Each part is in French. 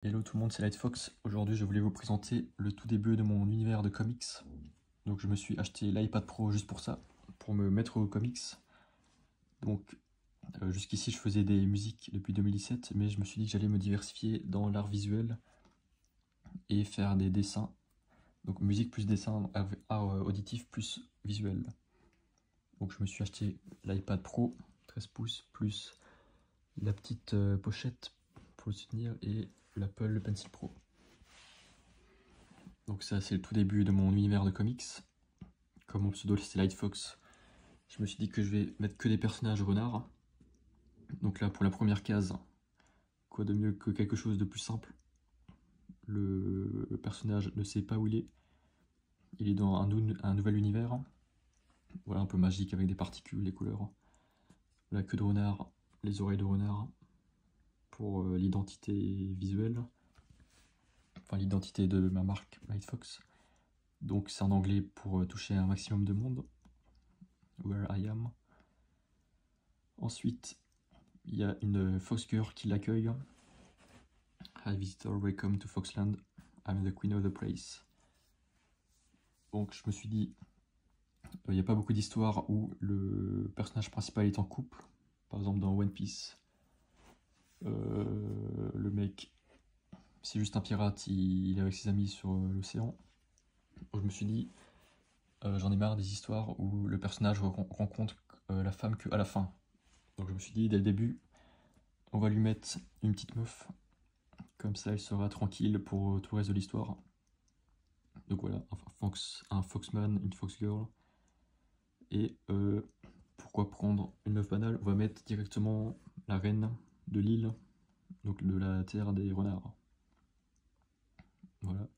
Hello tout le monde, c'est Lightfox. Aujourd'hui, je voulais vous présenter le tout début de mon univers de comics. Donc, je me suis acheté l'iPad Pro juste pour ça, pour me mettre aux comics. Donc, jusqu'ici, je faisais des musiques depuis 2017, mais je me suis dit que j'allais me diversifier dans l'art visuel et faire des dessins. Donc, musique plus dessin, art auditif plus visuel. Donc, je me suis acheté l'iPad Pro 13 pouces plus la petite pochette pour le soutenir et l'Apple Pencil Pro. Donc ça, c'est le tout début de mon univers de comics. Comme mon pseudo c'est Lightfox, je me suis dit que je vais mettre que des personnages renards. Donc là, pour la première case, quoi de mieux que quelque chose de plus simple. Le personnage ne sait pas où il est. Il est dans un nouvel univers. Voilà, un peu magique avec des particules, les couleurs. La queue de renard, les oreilles de renard. Pour l'identité visuelle. Enfin, l'identité de ma marque, Lightfox. Donc c'est en anglais pour toucher un maximum de monde. Where I am. Ensuite, il y a une Fox Girl qui l'accueille. Hi visitor, welcome to Foxland. I'm the queen of the place. Donc je me suis dit, il n'y a pas beaucoup d'histoires où le personnage principal est en couple. Par exemple dans One Piece, le mec, c'est juste un pirate, il est avec ses amis sur l'océan. Donc je me suis dit, j'en ai marre des histoires où le personnage rencontre la femme qu'à la fin. Donc je me suis dit, dès le début, on va lui mettre une petite meuf. Comme ça, elle sera tranquille pour tout le reste de l'histoire. Donc voilà, un Foxman, une Foxgirl. Et pourquoi prendre une meuf banale? On va mettre directement la reine de l'île, donc de la terre des renards. Voilà.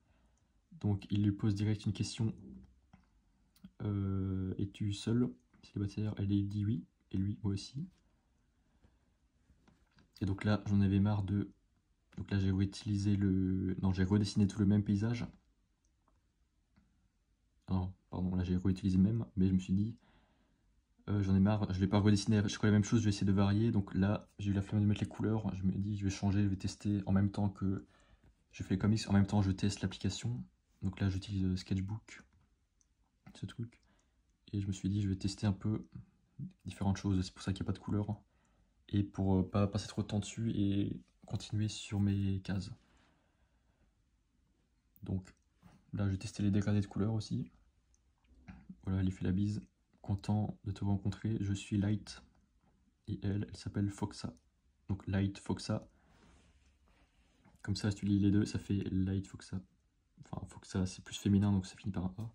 Donc il lui pose direct une question. Es-tu seul, célibataire? Elle dit oui, et lui, moi aussi. Et donc là, j'en avais marre de... Donc là, j'ai réutilisé le... Non, j'ai redessiné tout le même paysage. Non, pardon, là j'ai réutilisé le même, mais je me suis dit... j'en ai marre, je vais pas redessiner à chaque fois la même chose, je vais essayer de varier. Donc là, j'ai eu la flemme de mettre les couleurs. Je me dis, je vais changer, je vais tester en même temps que je fais les comics. En même temps, je teste l'application. Donc là, j'utilise Sketchbook, ce truc. Et je me suis dit, je vais tester un peu différentes choses. C'est pour ça qu'il n'y a pas de couleurs. Et pour pas passer trop de temps dessus et continuer sur mes cases. Donc là, j'ai testé les dégradés de couleurs aussi. Voilà, elle lui fait la bise. Content de te rencontrer, je suis Light. Et elle s'appelle Foxa. Donc Light Foxa. Comme ça, si tu lis les deux, ça fait Light Foxa. Enfin, Foxa, c'est plus féminin, donc ça finit par un A.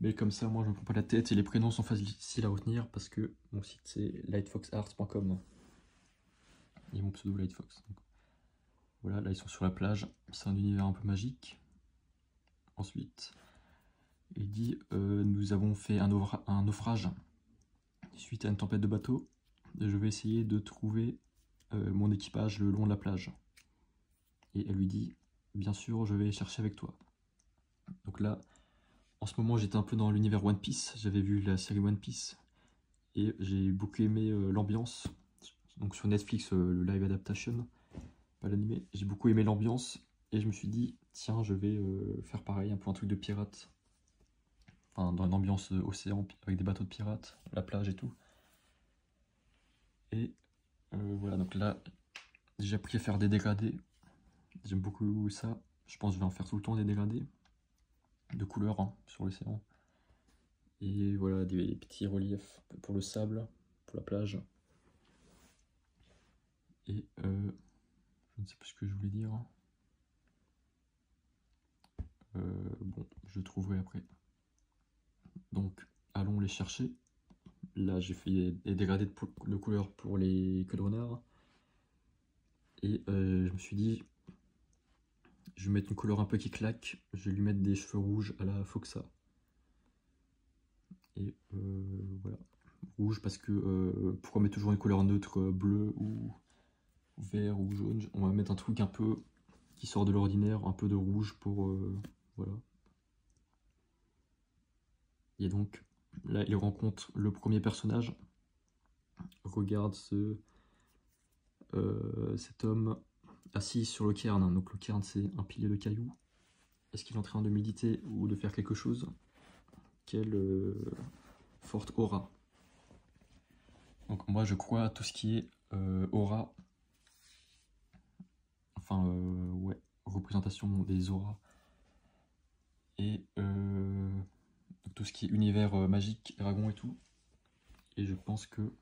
Mais comme ça, moi, je me prends pas la tête et les prénoms sont faciles à retenir parce que mon site, c'est lightfoxart.com. Et mon pseudo, Lightfox. Donc, voilà, là, ils sont sur la plage. C'est un univers un peu magique. Ensuite, il dit nous avons fait un naufrage suite à une tempête de bateau. Je vais essayer de trouver mon équipage le long de la plage. Et elle lui dit bien sûr, je vais chercher avec toi. Donc là, en ce moment, j'étais un peu dans l'univers One Piece. J'avais vu la série One Piece et j'ai beaucoup aimé l'ambiance. Donc sur Netflix, le live adaptation, pas l'animé. J'ai beaucoup aimé l'ambiance et je me suis dit, tiens, je vais faire pareil, un peu un truc de pirate. Enfin, dans une ambiance océan avec des bateaux de pirates, la plage et tout. Et voilà, donc là, j'ai appris à faire des dégradés. J'aime beaucoup ça. Je pense que je vais en faire tout le temps des dégradés de couleurs hein, sur l'océan. Et voilà, des petits reliefs pour le sable, pour la plage. Et je ne sais plus ce que je voulais dire. Bon, je trouverai après. Donc, allons les chercher. Là, j'ai fait des dégradés de couleurs pour les queues de renard. Et je me suis dit, je vais mettre une couleur un peu qui claque. Je vais lui mettre des cheveux rouges à la Foxa. Et voilà. Rouge parce que pourquoi mettre toujours une couleur neutre, bleu ou vert ou jaune? On va mettre un truc un peu qui sort de l'ordinaire, un peu de rouge pour... voilà. Et donc, là, il rencontre le premier personnage. Regarde cet homme assis sur le cairn. Donc le cairn, c'est un pilier de cailloux. Est-ce qu'il est en train de méditer ou de faire quelque chose? Quelle forte aura. Donc moi, je crois à tout ce qui est aura. Enfin, ouais, représentation des auras. Et tout ce qui est univers magique, dragon et tout. Et je pense que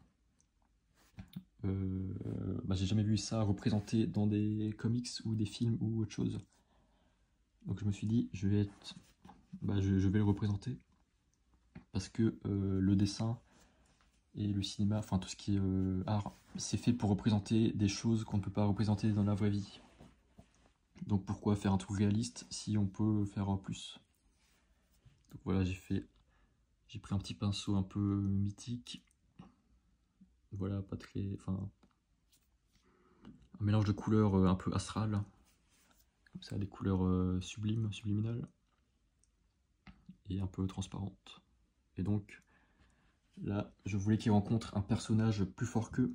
j'ai jamais vu ça représenté dans des comics ou des films ou autre chose. Donc je me suis dit, je vais le représenter. Parce que le dessin et le cinéma, enfin tout ce qui est art, c'est fait pour représenter des choses qu'on ne peut pas représenter dans la vraie vie. Donc pourquoi faire un truc réaliste si on peut faire en plus? Donc voilà, j'ai pris un petit pinceau un peu mythique. Voilà, pas très, enfin, un mélange de couleurs un peu astrales, comme ça, des couleurs subliminales, et un peu transparentes. Et donc, là, je voulais qu'il rencontre un personnage plus fort qu'eux,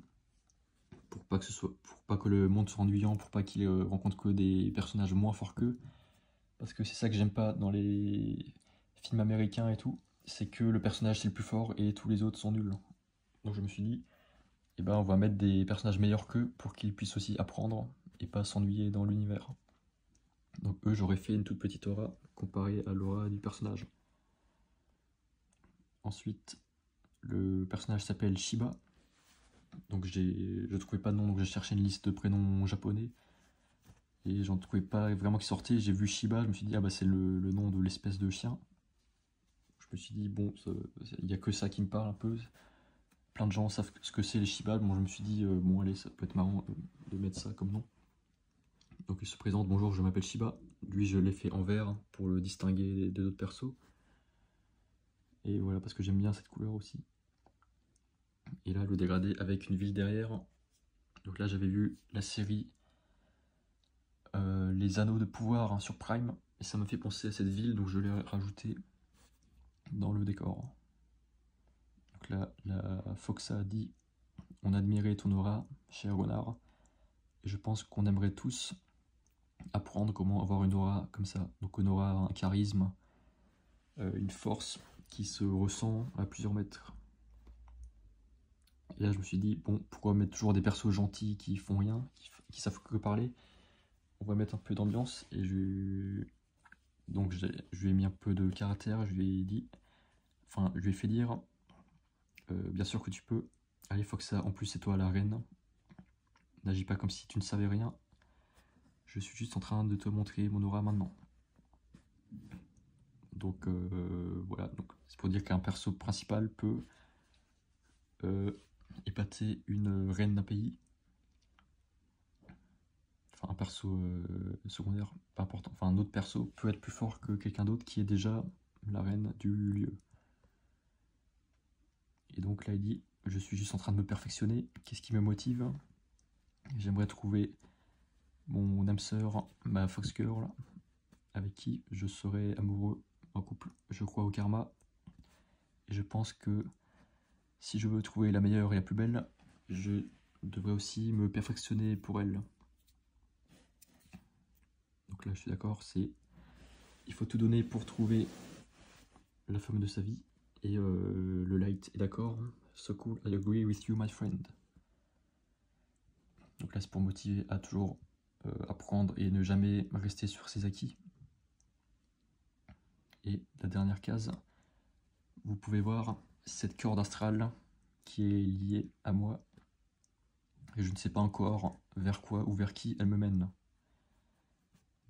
pour pas que le monde soit ennuyant, pour pas qu'il rencontre que des personnages moins forts qu'eux, parce que c'est ça que j'aime pas dans les films américains et tout, c'est que le personnage c'est le plus fort et tous les autres sont nuls. Donc je me suis dit, eh ben on va mettre des personnages meilleurs qu'eux pour qu'ils puissent aussi apprendre et pas s'ennuyer dans l'univers. Donc eux, j'aurais fait une toute petite aura comparée à l'aura du personnage. Ensuite, le personnage s'appelle Shiba. Donc je trouvais pas de nom, donc j'ai cherché une liste de prénoms japonais. Et j'en trouvais pas vraiment qui sortait. J'ai vu Shiba, je me suis dit, ah bah c'est le nom de l'espèce de chien. Je me suis dit, bon, il n'y a que ça qui me parle un peu. Plein de gens savent ce que c'est les Shiba. Bon, je me suis dit, bon allez, ça peut être marrant de mettre ça comme nom. Donc il se présente, bonjour, je m'appelle Shiba. Lui, je l'ai fait en vert pour le distinguer des autres persos. Et voilà, parce que j'aime bien cette couleur aussi. Et là, le dégradé avec une ville derrière. Donc là, j'avais vu la série Les Anneaux de Pouvoir sur Prime. Et ça m'a fait penser à cette ville, donc je l'ai rajouté dans le décor. Donc là, la Foxa dit, on admirait ton aura, cher renard. Et je pense qu'on aimerait tous apprendre comment avoir une aura comme ça. Donc une aura, un charisme, une force qui se ressent à plusieurs mètres. Et là je me suis dit, bon, pourquoi mettre toujours des persos gentils qui font rien, qui savent que parler? On va mettre un peu d'ambiance. Et donc je lui ai mis un peu de caractère, je lui ai fait dire, bien sûr que tu peux. Allez Foxa, en plus c'est toi la reine. N'agis pas comme si tu ne savais rien. Je suis juste en train de te montrer mon aura maintenant. Donc voilà, c'est pour dire qu'un perso principal peut épater une reine d'un pays. Enfin un perso secondaire, pas important. Enfin un autre perso peut être plus fort que quelqu'un d'autre qui est déjà la reine du lieu. Et donc là il dit, je suis juste en train de me perfectionner. Qu'est-ce qui me motive? J'aimerais trouver mon âme sœur, ma Fox Girl, avec qui je serai amoureux en couple. Je crois au karma. Et je pense que si je veux trouver la meilleure et la plus belle, je devrais aussi me perfectionner pour elle. Donc là je suis d'accord, il faut tout donner pour trouver la femme de sa vie. Et le light est d'accord. So cool, I agree with you my friend. Donc là c'est pour motiver à toujours apprendre et ne jamais rester sur ses acquis. Et la dernière case, vous pouvez voir cette corde astrale qui est liée à moi. Et je ne sais pas encore vers quoi ou vers qui elle me mène.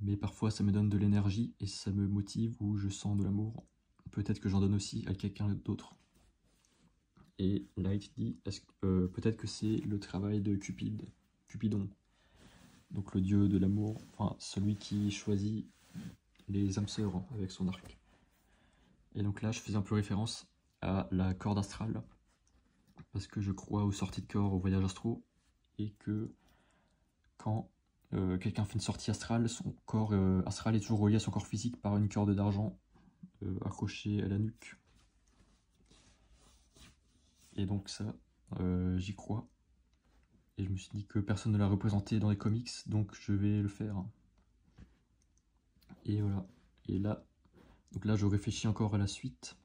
Mais parfois ça me donne de l'énergie et ça me motive ou je sens de l'amour. Peut-être que j'en donne aussi à quelqu'un d'autre. Et Light dit, peut-être que c'est le travail de Cupidon. Donc le dieu de l'amour, enfin celui qui choisit les âmes sœurs avec son arc. Et donc là je faisais un peu référence à la corde astrale, parce que je crois aux sorties de corps, aux voyages astraux, et que quand quelqu'un fait une sortie astrale, son corps astral est toujours relié à son corps physique par une corde d'argent accrochée à la nuque. Et donc ça, j'y crois. Et je me suis dit que personne ne l'a représenté dans les comics, donc je vais le faire. Et voilà. Et là, donc là je réfléchis encore à la suite.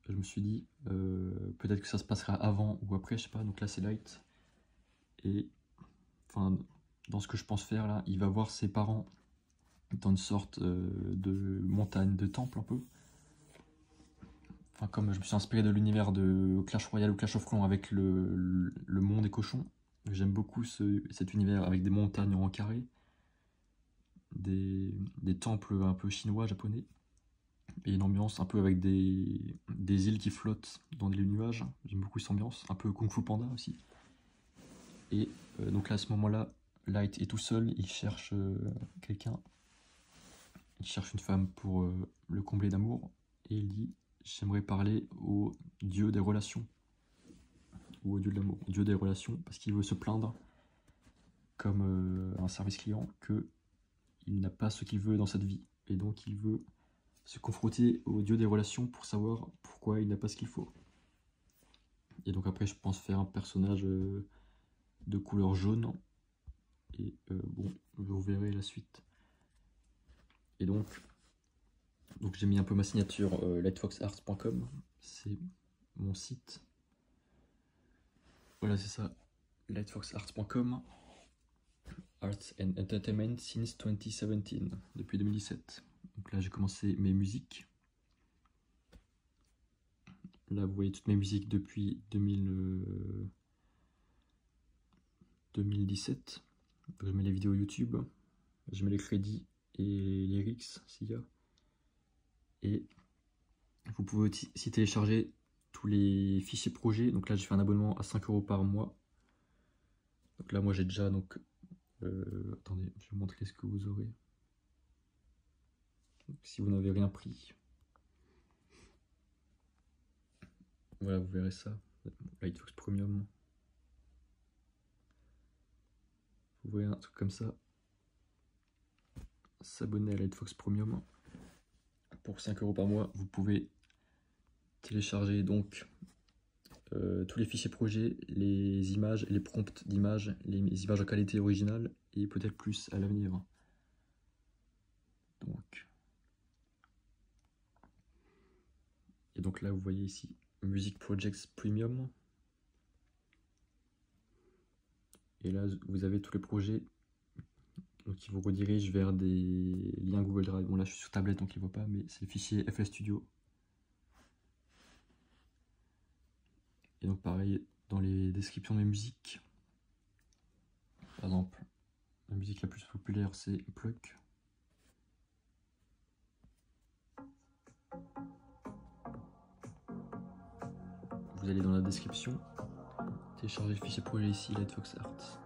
Je me suis dit, peut-être que ça se passera avant ou après, je sais pas. Donc là c'est Light. Et enfin, dans ce que je pense faire là, il va voir ses parents dans une sorte de montagne, de temple un peu. Enfin, comme je me suis inspiré de l'univers de Clash Royale ou Clash of Clans avec le monde des cochons. J'aime beaucoup cet univers avec des montagnes en carré, des temples un peu chinois, japonais, et une ambiance un peu avec des îles qui flottent dans les nuages. J'aime beaucoup cette ambiance, un peu Kung Fu Panda aussi. Et donc là, à ce moment-là, Light est tout seul, il cherche quelqu'un. Il cherche une femme pour le combler d'amour. Et il dit, j'aimerais parler au dieu des relations. Ou au dieu de l'amour, au dieu des relations, parce qu'il veut se plaindre, comme un service client, qu'il n'a pas ce qu'il veut dans cette vie. Et donc il veut se confronter au dieu des relations pour savoir pourquoi il n'a pas ce qu'il faut. Et donc après, je pense faire un personnage de couleur jaune. Et bon, vous verrez la suite. Et donc j'ai mis un peu ma signature lightfoxarts.com, c'est mon site. Voilà, c'est ça, lightfoxarts.com. Arts and Entertainment since 2017, depuis 2017. Donc là j'ai commencé mes musiques. Là vous voyez toutes mes musiques depuis 2017. Je mets les vidéos YouTube, je mets les crédits et les lyrics s'il y a. Et vous pouvez aussi télécharger tous les fichiers projets. Donc là j'ai fait un abonnement à 5 € par mois. Donc là moi j'ai déjà donc attendez, je vais vous montrer ce que vous aurez. Donc, si vous n'avez rien pris, voilà, vous verrez ça. Lightfox Premium. Vous voyez un truc comme ça. S'abonner à Lightfox Premium. Pour 5 € par mois, vous pouvez télécharger donc tous les fichiers projets, les images, les prompts d'images, les images en qualité originale et peut-être plus à l'avenir. Donc. Et donc là, vous voyez ici Music Projects Premium. Et là, vous avez tous les projets donc, qui vous redirigent vers des liens Google Drive. Bon, là, je suis sur tablette, donc il ne voit pas, mais c'est le fichier FL Studio. Et donc, pareil, dans les descriptions des musiques, par exemple, la musique la plus populaire, c'est Pluck. Vous allez dans la description, téléchargez le fichier projet ici, Lightfox Arts.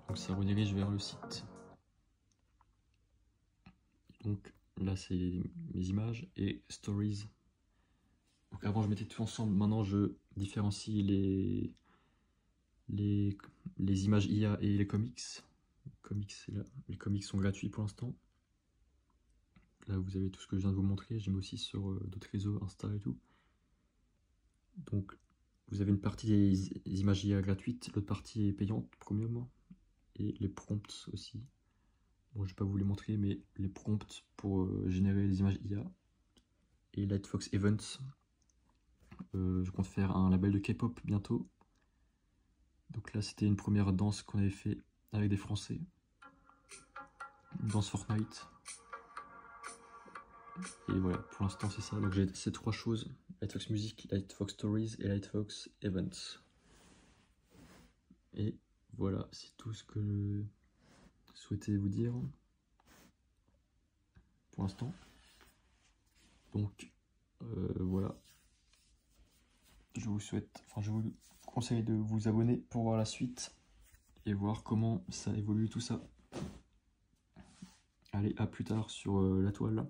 Donc ça redirige vers le site. Donc là c'est mes images et Stories. Donc avant je mettais tout ensemble, maintenant je différencie les images IA et les comics. Les comics sont gratuits pour l'instant. Là vous avez tout ce que je viens de vous montrer, j'ai mis aussi sur d'autres réseaux, Insta et tout. Donc vous avez une partie des images IA gratuites, l'autre partie est payante, premium, et les prompts aussi. Bon, je vais pas vous les montrer, mais les prompts pour générer les images IA. Et Lightfox Events. Je compte faire un label de K-pop bientôt. Donc là, c'était une première danse qu'on avait fait avec des Français. Une danse Fortnite. Et voilà, pour l'instant, c'est ça. Donc j'ai ces trois choses. Lightfox Music, Lightfox Stories et Lightfox Events. Et voilà, c'est tout ce que je souhaitais vous dire pour l'instant. Donc voilà. Je vous conseille de vous abonner pour voir la suite et voir comment ça évolue tout ça. Allez, à plus tard sur la toile.